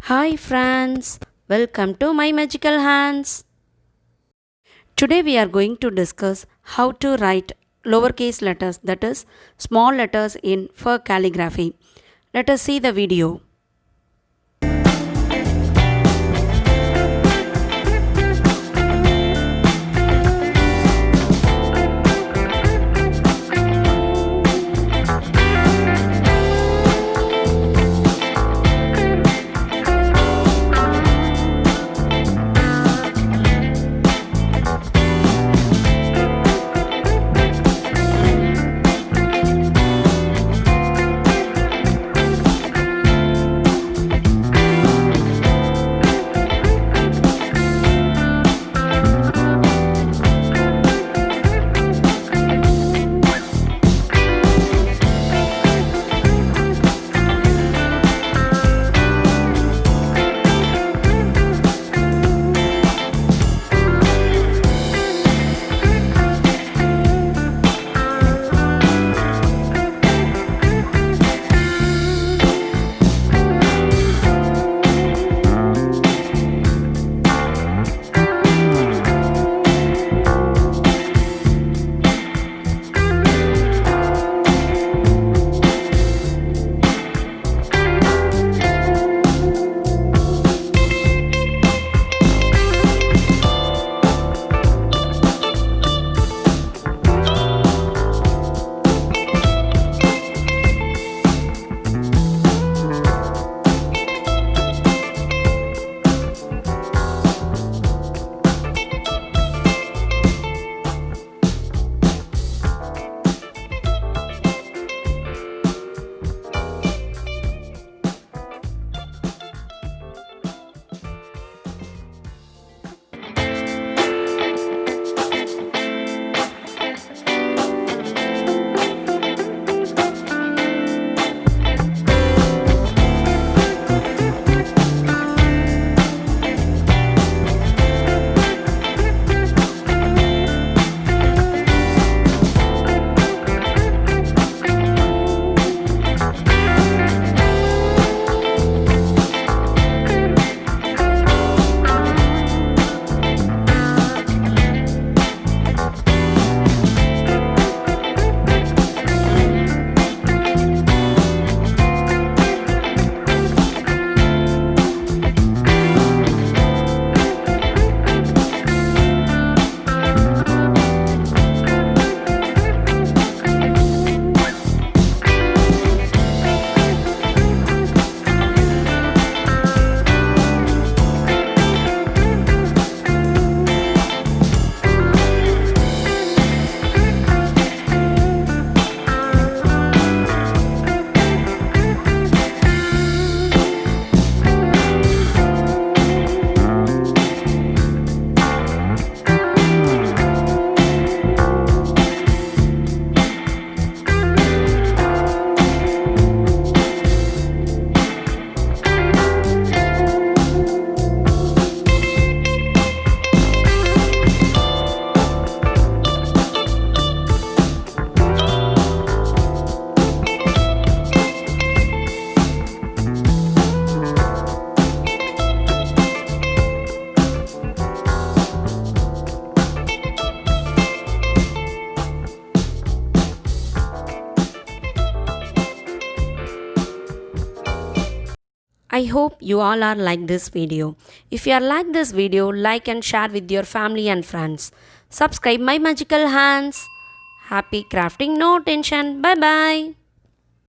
Hi friends, welcome to my magical hands. Today we are going to discuss how to write lowercase letters, that is small letters in for calligraphy. Let us see the video. I hope you all are like this video. If you are like this video, like and share with your family and friends. Subscribe my magical hands. Happy crafting, no tension. Bye bye.